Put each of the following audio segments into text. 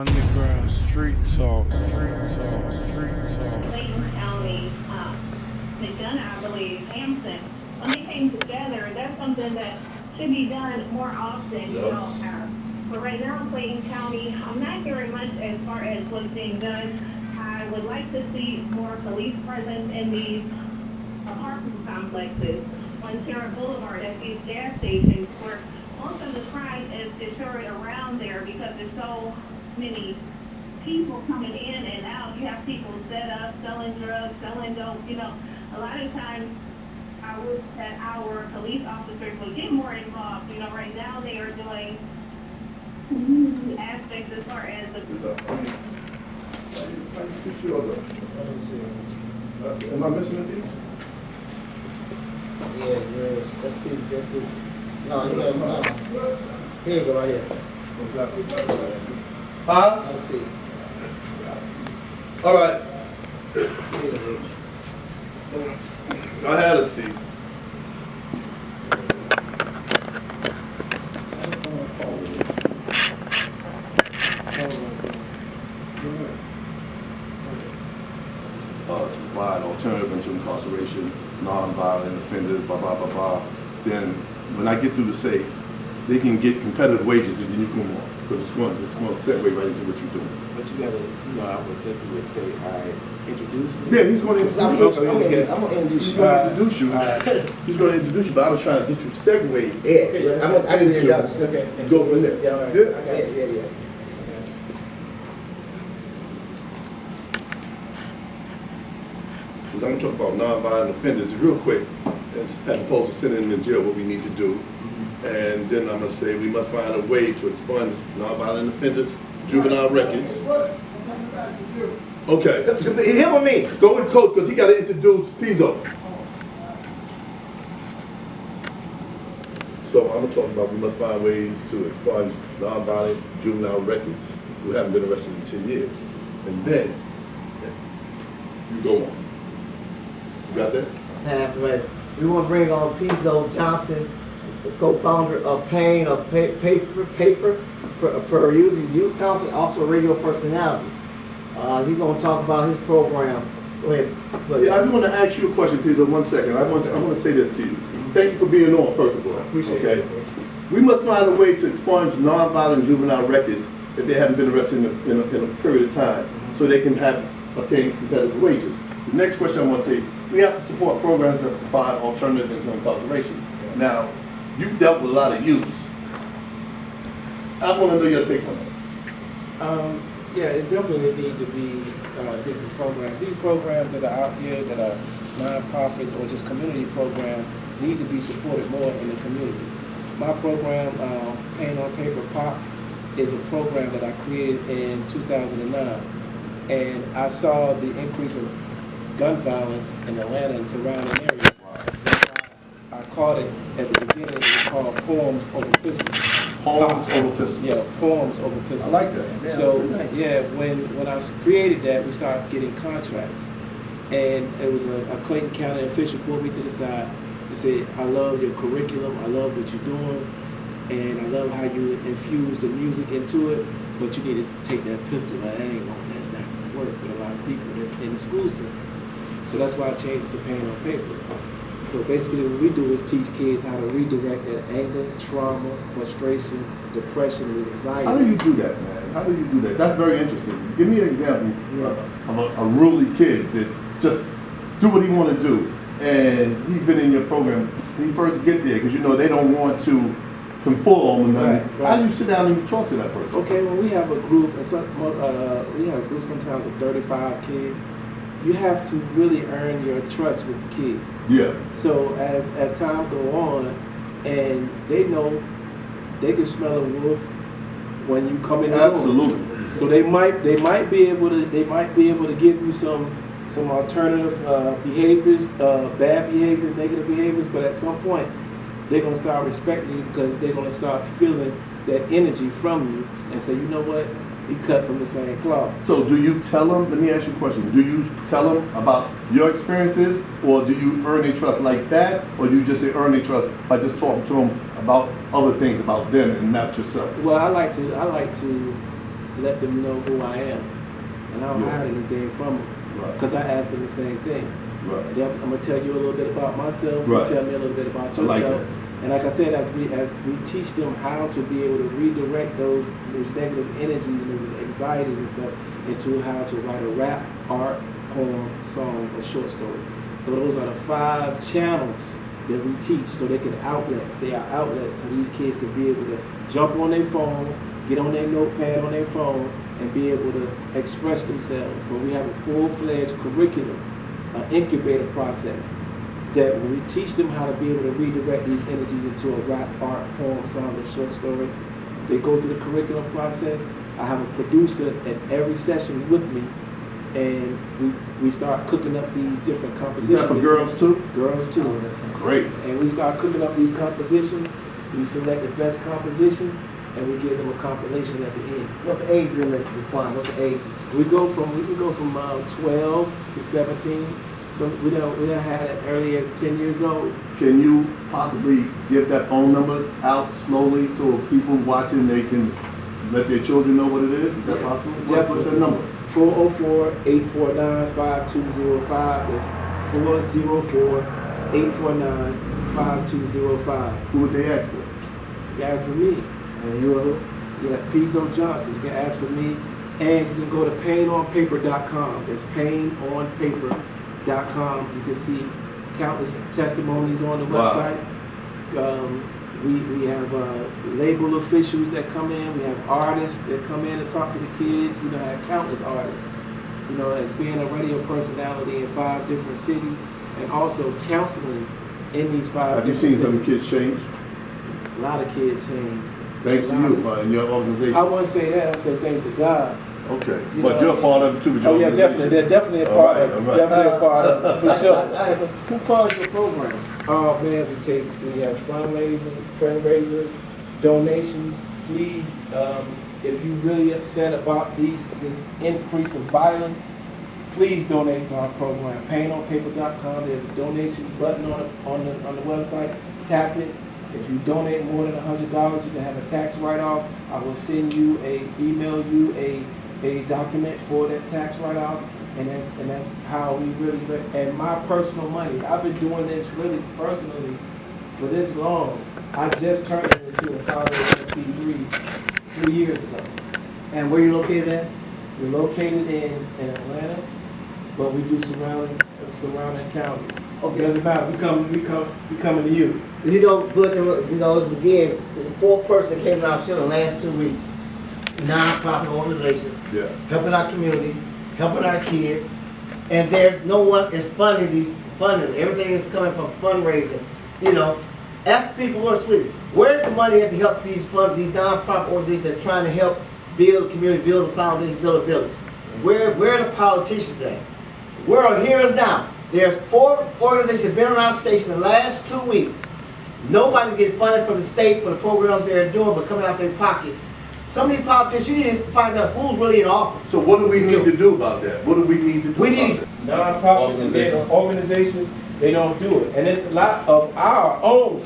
Underground street talk, street talk, street talk. Clayton County, McDonough, I believe, Hampton, when they came together, that's something that should be done more often, you know. But right now in Clayton County, I'm not hearing much as far as what's being done. I would like to see more police presence in these apartment complexes on Terra Boulevard at these gas stations where most of the crime is occurring around there because there's so many people coming in and out. You have people set up, selling drugs, selling dope. You know, a lot of times I wish that our police officers would get more involved. You know, right now they are doing community aspects as far as the... Am I missing a piece? Yeah, that's too. No, you got no. Here you go, right here. Huh? Let's see. All right. Here, Rich. I had a seat. To provide alternative into incarceration, non-violent offenders, blah, blah, blah, blah. Then when I get through to say, they can get competitive wages and then you can move on. Because it's going to segue right into what you're doing. But you gotta, I would think you would say, introduce me. Yeah, he's going to introduce you. I'm gonna introduce He's you. going to introduce you. He's going to introduce you, but I was trying to get you segued. Yeah, I can introduce you. Okay. Go from there. Yeah, all right. Yeah. I got it. Yeah. Because I'm going to talk about nonviolent offenders real quick, as opposed to sending them in jail, what we need to do. And then I'm going to say we must find a way to expunge nonviolent offenders, juvenile records. Okay. Here with me. Go with Coach, because he got to introduce Pezo. So I'm going to talk about we must find ways to expunge nonviolent juvenile records who haven't been arrested in 10 years. And then you go on. You got that? Halfway. We want to bring on Pezo Johnson, the co-founder of Pain of Paper per Youth Council, also a radio personality. He's going to talk about his program. Go ahead. Yeah, I do want to ask you a question, Pezo. 1 second. I want to say this to you. Thank you for being on, first of all. Appreciate it. We must find a way to expunge nonviolent juvenile records if they haven't been arrested in a period of time, so they can obtain competitive wages. The next question I want to say, we have to support programs that provide alternatives to incarceration. Now, you've dealt with a lot of youths. I want to know your take on that. Yeah, it definitely need to be different programs. These programs that are out here that are nonprofits or just community programs need to be supported more in the community. My program, Pain on Paper Pop, is a program that I created in 2009. And I saw the increase of gun violence in Atlanta and surrounding areas. I called it, at the beginning, it was called Poems Over Pistols. Poems Over Pistols. Yeah, Poems Over Pistols. I like that. Yeah, so, yeah, when I created that, we started getting contracts. And it was a Clayton County official pulled me to the side and said, I love your curriculum, I love what you're doing, and I love how you infuse the music into it, but you need to take that pistol. That's not going to work with a lot of people that's in the school system. So that's why I changed it to Pain on Paper. So basically what we do is teach kids how to redirect that anger, trauma, frustration, depression, and anxiety. How do you do that, man? How do you do that? That's very interesting. Give me an example of a rural kid that just do what he want to do, and he's been in your program. When he first get there, because you know they don't want to conform and nothing. Right. How do you sit down and you talk to that person? Okay, well we have a group. We have a group sometimes of 35 kids. You have to really earn your trust with the kid. Yeah. So as time go on, and they know they can smell a wolf when you come in the door. Absolutely. So they might be able to give you some alternative behaviors, bad behaviors, negative behaviors, but at some point they're gonna start respecting you because they're gonna start feeling that energy from you and say, you know what? We cut from the same cloth. So do you tell them, let me ask you a question, do you tell them about your experiences, or do you earn their trust like that, or do you just say earn their trust by just talking to them about other things about them and not yourself? Well, I like to let them know who I am. And I don't Yeah. hide anything from them. Right. Because I asked them the same thing. Right. I'm going to tell you a little bit about myself. Right. You tell me a little bit about I like yourself. that. And like I said, as we teach them how to be able to redirect those negative energies and those anxieties and stuff into how to write a rap, art, poem, song, or short story. So those are the 5 channels that we teach, so they can outlets. They are outlets, so these kids can be able to jump on their phone, get on their notepad on their phone, and be able to express themselves. But we have a full-fledged curriculum, an incubator process, that when we teach them how to be able to redirect these energies into a rap, art, poem, song, or short story, they go through the curriculum process. I have a producer at every session with me, and we start cooking up these different Is compositions. that for girls too? Girls too. Great. And we start cooking up these compositions. We select the best compositions, and we give them a compilation at the end. What's the age limit requirement? What's the ages? We can go from 12 to 17. So we don't have it early as 10 years old. Can you possibly get that phone number out slowly so people watching, they can let their children know what it is? Is that possible? What's the number? 404-849-5205. That's 404-849-5205. Who would they ask for? You can ask for me. And you are who? Yeah, Pezo Johnson. You can ask for me. And you can go to painonpaper.com. That's painonpaper.com. You can see countless testimonies on the Wow. websites. We have label officials that come in. We have artists that come in and talk to the kids. We have countless artists. You know, as being a radio personality in 5 different cities, and also counseling in these 5 Have you different seen some cities. kids change? A lot of kids change. Thanks to you and your organization. I wouldn't say that. I say thanks to God. Okay, You but know, you're a part of it too with your Oh yeah, organization. definitely. They're definitely a All part right, of it. all right. Definitely a part of it, for sure. Who funds your program? Oh man, we have fundraisers, donations. Please, if you're really upset about this increase of violence, please donate to our program. Painonpaper.com. There's a donation button on the website. Tap it. If you donate more than $100, you can have a tax write-off. I will email you a document for that tax write-off, and that's how we really. And my personal money, I've been doing this really personally for this long. I just turned it into a 501c3 3 years ago. And where you located at? We're located in Atlanta, but we do surrounding counties. Okay. Doesn't matter. We coming to you. You know, Butch, you know, it's the 4th person that came to our show in the last 2 weeks. Non-profit organization, Yeah. helping our community, helping our kids, and there's no one is funding these funding. Everything is coming from fundraising. You know, ask people who are Sweden, where's the money at to help these non-profit organizations that's trying to help build a community, build a foundation, build a village? Where are the politicians at? Where are heroes now? There's 4 organizations that have been on our station the last 2 weeks. Nobody's getting funded from the state for the programs they're doing, but coming out their pocket. Some of these politicians, you need to find out who's really in office. So what do we need to do about that? What do we need to do We about need- that? Non-profits and organizations, they don't do it. And it's a lot of our own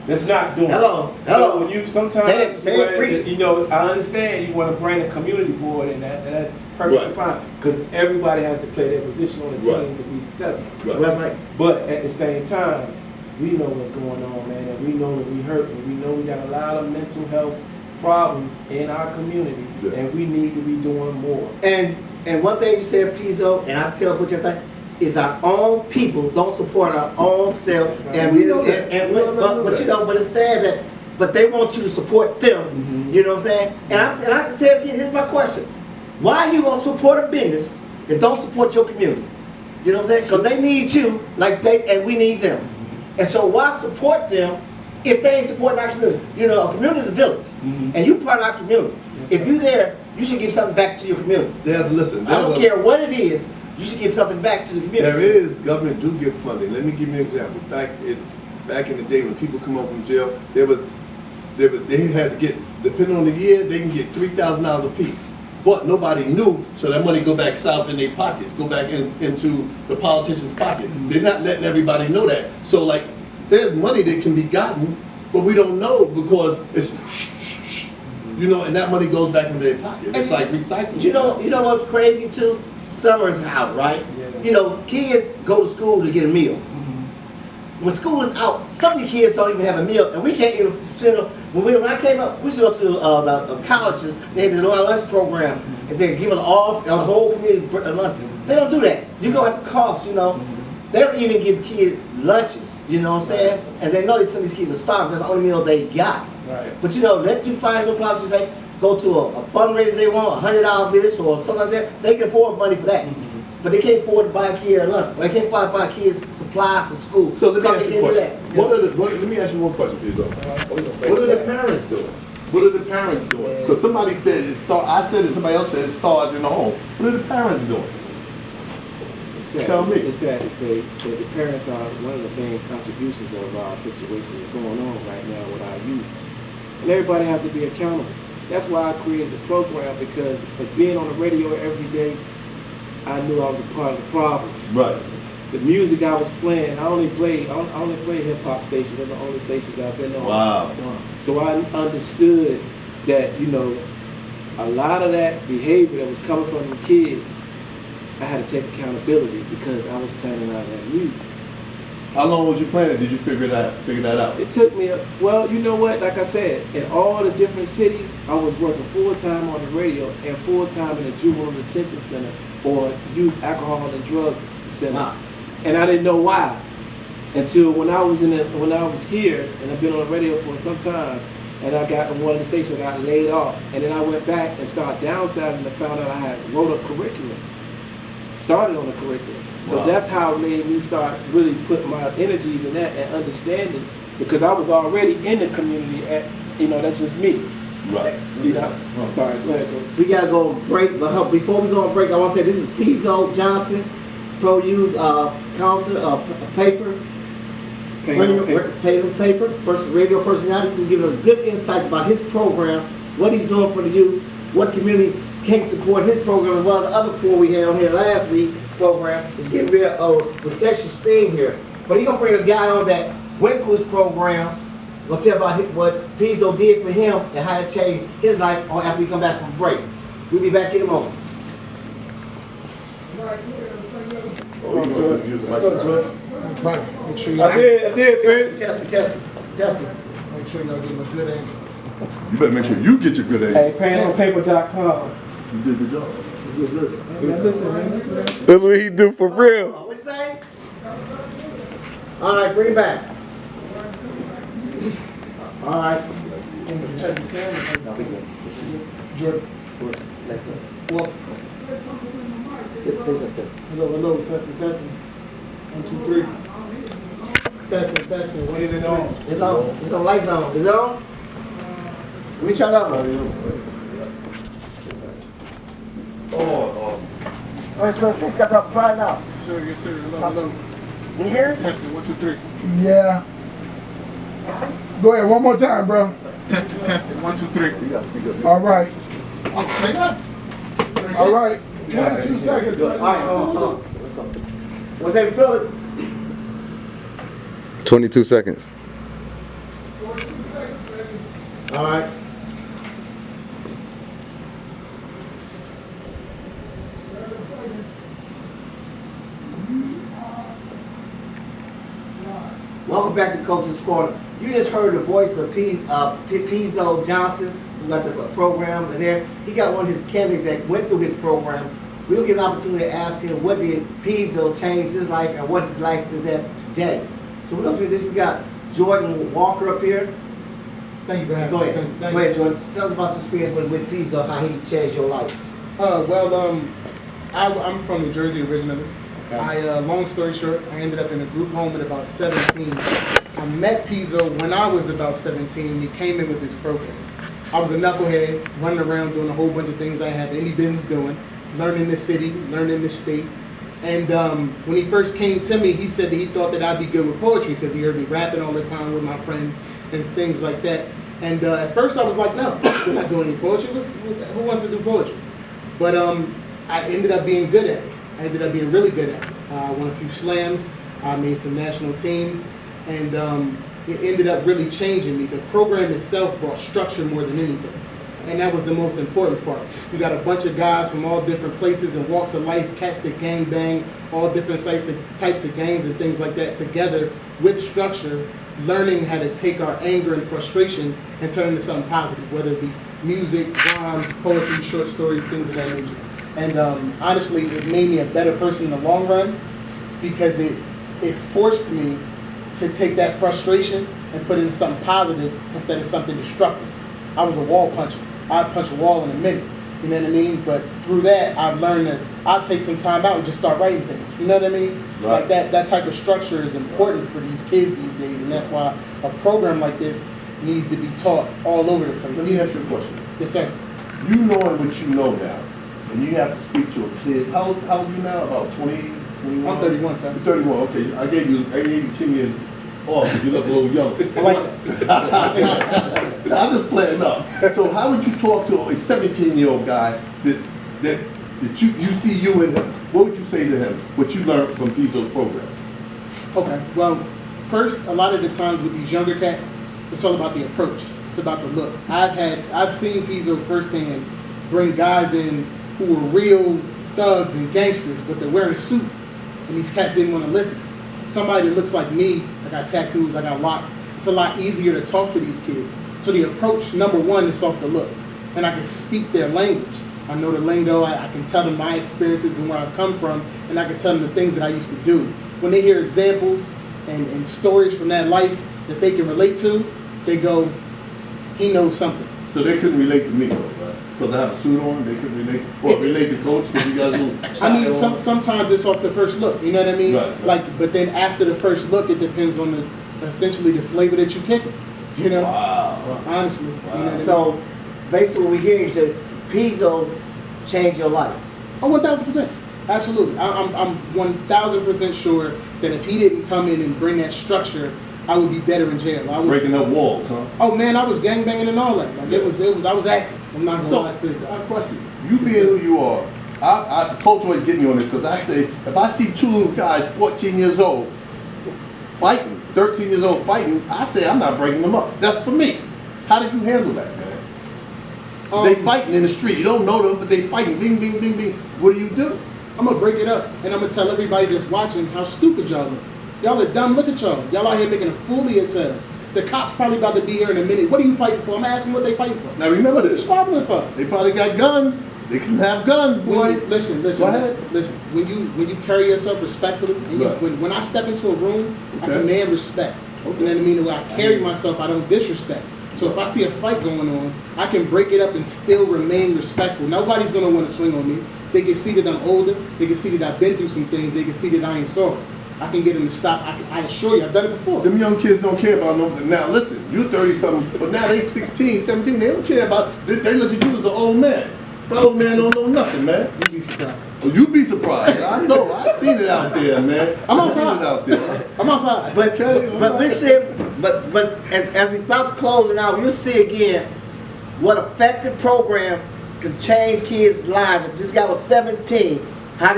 that's not doing Hello, it. hello. So when you sometimes, Say it, preach it. you know, I understand you want to bring a community board in that, and that's perfectly Right. fine. Because everybody has to play their position on the team Right. to be successful. Right. Right. But at the same time, we know what's going on, man, and we know that we hurt, and we know we got a lot of mental health problems in our community, Yeah. and we need to be doing more. And one thing you said, Pizzo, and I tell Butch everything, is our own people don't support our own self. That's right. And We know that. We already know but that. you know, but it's sad that, but they want you to support them. Mhm. You know what I'm saying? And I can tell you, here's my question: why are you gonna support a business that don't support your community? You know what I'm saying? Because they need you, and we need them. And so why support them if they ain't supporting our community? You know, a community is a village, Mhm. and you part of our community. Yes, If sir. you there, you should give something back to your community. Listen, I don't care what it is, you should give something back to the community. There is, government do give funding. Let me give you an example. Back in the day when people come home from jail, they had to get, depending on the year, they can get $3,000 a piece. But nobody knew, so that money go back south in their pockets, go back into the politician's pocket. They're not letting everybody know that. So like, there's money that can be gotten, but we don't know because it's You know, and that money goes back into their pocket. It's like recycling. You know what's crazy too? Summer's out, right? Yeah. You know, kids go to school to get a meal. When school is out, some of the kids don't even have a meal, and we can't even. When I came up, we used to go to the colleges. They had this lunch program, and they give us all the whole community lunch. They don't do that. You go at the cost, you know. They don't even give kids lunches. You know what I'm saying? And they know that some of these kids are starving. That's the only meal they got. Right. But you know, let you find the colleges say go to a fundraiser they want, $100 this or something like that. They can afford money for that. But they can't afford to buy a kid lunch. They can't afford to buy kids supplies for school. So let me ask you a question. Yes. Let me ask you one question, please. What are the parents doing? What are the parents doing? Because somebody said I said it, somebody else said it starts in the home. What are the parents doing? Tell me. It's sad to say that the parents are one of the main contributions of our situation that's going on right now with our youth. And everybody has to be accountable. That's why I created the program, because of being on the radio every day, I knew I was a part of the problem. Right. The music I was playing, I only play hip hop stations. They're the only stations that I've been on. Wow. So I understood that, you know, a lot of that behavior that was coming from the kids, I had to take accountability because I was playing a lot of that music. How long was you playing it? Did you figure that out? It took me, well, you know what, like I said, in all the different cities, I was working full-time on the radio and full-time in the juvenile detention center or youth alcohol and drug center. Wow. And I didn't know why until when I was here, and I've been on the radio for some time, and I got in one of the stations, I got laid off, and then I went back and started downsizing and found out I had wrote a curriculum, started on the curriculum. So Wow. that's how it made me start really putting my energies in that and understanding, because I was already in the community. You know, that's just me. Right. You know, I'm sorry. Go ahead. We gotta go on break, but before we go on break, I want to say this is Pezo Johnson, Pro Youth Council, paper, radio personality, who gives us good insights about his program, what he's doing for the youth, what the community can support his program, and one of the other four we had on here last week program is getting rid of recession thing here. But he's gonna bring a guy on that went through his program, gonna tell about what Pezo did for him and how it changed his life after we come back from break. We'll be back in a moment. Right. Make sure I did, Fred. Test it. Make sure y'all get him a good angle. You better make sure you get your good aim. Hey, PezoTvInterview.com. You did a good job. Listen, man. That's what he do for real. What you say? All right, bring it back. All right. Let's check the sound. No, we good. Jordan. Next one. Well, Tip. hello, testing. 1, 2, 3. Testing. What is it on? It's on. It's on. Lights on. Is it on? Let me try that one. All right, so pick that up right now. Yes, sir. Hello. You hear? Testing. 1, 2, 3. Yeah. Go ahead, one more time, bro. Testing. 1, 2, 3. All right. Oh, take that. All right. 22 seconds. All right, so let's go. What's that, Phillips? 22 seconds. All right. Welcome back to Coach's Corner. You just heard the voice of Pezo Johnson, who got the program there. He got one of his candidates that went through his program. We'll get an opportunity to ask him what did Pezo change his life and what his life is at today. So we're going to speak this. We got Jordan Walker up here. Thank you for having Go me. ahead. Thank Go you. ahead, Jordan. Tell us about your experience with Pezo, how he changed your life. I'm from New Jersey originally. Okay. Long story short, I ended up in a group home at about 17. I met Pezo when I was about 17. He came in with this program. I was a knucklehead, running around doing a whole bunch of things I didn't have any business doing, learning the city, learning the state. And when he first came to me, he said that he thought that I'd be good with poetry because he heard me rapping all the time with my friends and things like that. And at first I was like, no, we're not doing any poetry. Who wants to do poetry? But I ended up being good at it. I ended up being really good at it. I won a few slams. I made some national teams. And it ended up really changing me. The program itself brought structure more than anything. And that was the most important part. You got a bunch of guys from all different places and walks of life, cats that gang bang, all different types of gangs and things like that together with structure, learning how to take our anger and frustration and turn it into something positive, whether it be music, rhymes, poetry, short stories, things of that nature. And honestly, it made me a better person in the long run because it forced me to take that frustration and put it into something positive instead of something destructive. I was a wall puncher. I'd punch a wall in a minute, you know what I mean? But through that, I've learned that I'll take some time out and just start writing things, you know what I mean? Right. Like that type of structure is important for these kids these days, and that's why a program like this needs to be taught all over the place. Let me ask you a question. Yes, sir. You knowing what you know now, and you have to speak to a kid, how old are you now? About 20, 21? I'm 31, sir. You're 31, okay. I gave you 10 years off, you look a little younger. I like that. I'll take that. I'm just playing up. So how would you talk to a 17-year-old guy that you see you in him? What would you say to him? What you learned from Pezo's program? Okay, well, first, a lot of the times with these younger cats, it's all about the approach. It's about the look. I've seen Pezo firsthand bring guys in who were real thugs and gangsters, but they're wearing a suit, and these cats didn't want to listen. Somebody that looks like me, I got tattoos, I got locks, it's a lot easier to talk to these kids. So the approach, number one, is off the look. And I can speak their language. I know the lingo, I can tell them my experiences and where I've come from, and I can tell them the things that I used to do. When they hear examples and stories from that life that they can relate to, they go, he knows something. So they couldn't relate to me, though, right? Because I have a suit on, they couldn't relate. Or relate to Coach because you guys I mean, sometimes it's off the first look, you know what I mean? Right. Like, but then after the first look, it depends on essentially the flavor that you kick it. You know? Wow. Well, honestly. You know what I mean? So, basically what we hear is that Pezo changed your life. Oh, 1,000%. Absolutely. I'm 1,000% sure that if he didn't come in and bring that structure, I would be better in jail. I was Breaking up walls, huh? Oh man, I was gangbanging and all that. Like it was I was active. I'm not gonna lie to you. Question. You being who you are, Coach always get me on this because I say, if I see two little guys, 14 years old, fighting, 13 years old fighting, I say I'm not breaking them up. That's for me. How did you handle that, man? They fighting in the street. You don't know them, but they fighting. Bing, bing, bing, bing. What do you do? I'm gonna break it up and I'm gonna tell everybody that's watching how stupid y'all look. Y'all are dumb. Look at y'all. Y'all out here making a fool of yourselves. The cops probably about to be here in a minute. What are you fighting for? I'm asking what they fighting for. Now remember What are you this. squabbling for? They probably got guns. They can have guns, boy. Listen. Go ahead. Listen. When you carry yourself respectfully, and Right. when I step into a room, I Okay. command respect. Okay. You know what I mean? The way I carry myself, I don't disrespect. So if I see a fight going on, I can break it up and still remain respectful. Nobody's gonna want to swing on me. They can see that I'm older. They can see that I've been through some things. They can see that I ain't soft. I can get them to stop. I assure you, I've done it before. Them young kids don't care about no. Now listen, you're 30-something, but now they 16, 17. They don't care about. They look at you as an old man. The old man don't know nothing, man. You'd be surprised. Oh, you be surprised. I know. I seen it out there, man. I'm I seen outside. it out there. I'm outside. But Okay, but all we right. see, but as we about to close it out, you'll see again what effective program can change kids' lives. If this guy was 17, how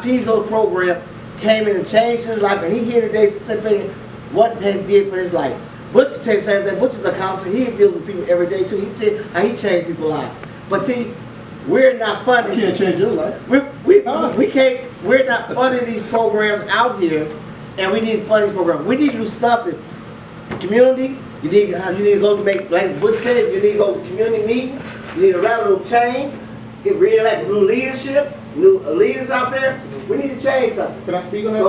Pezo's program came in and changed his life, and he here today simply what he did for his life. Butch can say the same thing. Butch is a counselor. He deals with people every day too. He said how he changed people's lives. But see, we're not I funding. can't change your life. We can't. We're not funding these programs out here, and we need to fund these programs. We need to do something. Community, you need to go to make, like Butch said, you need to go to community meetings. You need to radical change. Get real, like new leadership, new leaders out there. We need to change something. Can I speak on that?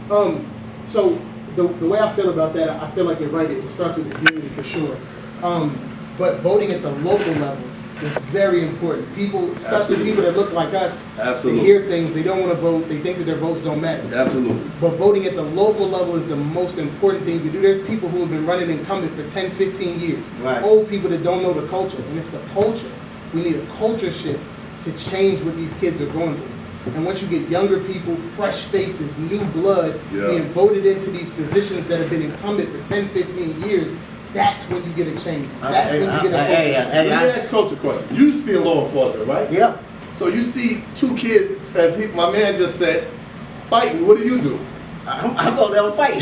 Go ahead. So the way I feel about that, I feel like you're right. It starts with the community for sure. But voting at the local level is very important. People, especially Absolutely. people that look like us, Absolutely. they hear things, they don't want to vote, they think that their votes don't matter. Absolutely. But voting at the local level is the most important thing to do. There's people who have been running incumbent for 10, 15 years. Right. Old people that don't know the culture, and it's the culture. We need a culture shift to change what these kids are going through. And once you get younger people, fresh faces, new blood, Yeah. being voted into these positions that have been incumbent for 10, 15 years, that's when you get a change. That's when you get a Let me ask Coach a question. You used to be in law enforcement, right? Yeah. So you see two kids, as my man just said, fighting. What do? I'm gonna let them fight.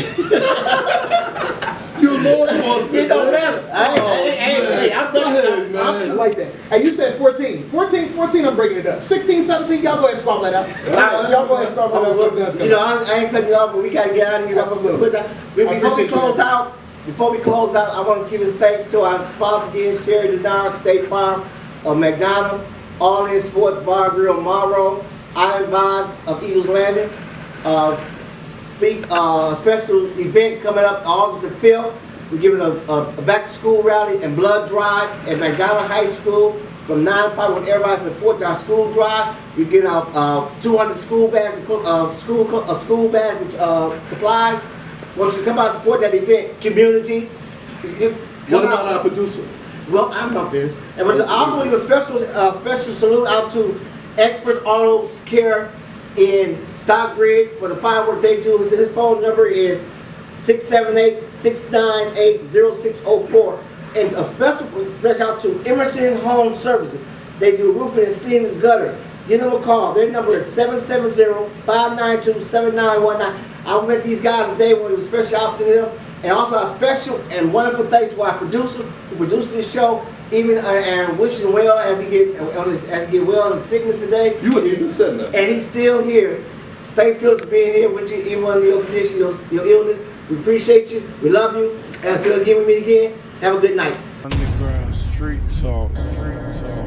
You law enforcement. It don't matter. Hey, I'm Go ahead, I man. like that. Hey, you said 14. 14, I'm breaking it up. 16, 17, y'all go ahead and squabble that out. Y'all go ahead and squabble that out. You know, I ain't cutting you off, but we gotta get out of here. Absolutely. Before we close out, I want to give us thanks to our sponsor again, Sherry Denard, State Farm of McDonald, All In Sports Bar Grill, Morrow, Iron Vibes of Eagles Landing. Special event coming up August the 5th. We're giving a back to school rally and blood drive at McDonald High School from 9 to 5. Want everybody to support our school drive. We're getting out 200 school bags, school bag supplies. Want you to come out and support that event. Community. What about our producer? Well, I'm not finished. And we're also give a special salute out to Expert Auto Care in Stockbridge for the fine work they do. His phone number is 678-698-0604. And a special out to Emerson Home Services. They do roofing and ceilings, gutters. Give them a call. Their number is 770-592-7919. I met these guys today when it was special out to them. And also a special and wonderful thanks to our producer who produced this show, even and wishing him well as he get well in sickness today. You wouldn't even said nothing. And he's still here. Thank Phillips for being here with you, even under your condition, your illness. We appreciate you. We love you. And until again we meet again, have a good night. Underground street talk, street talk.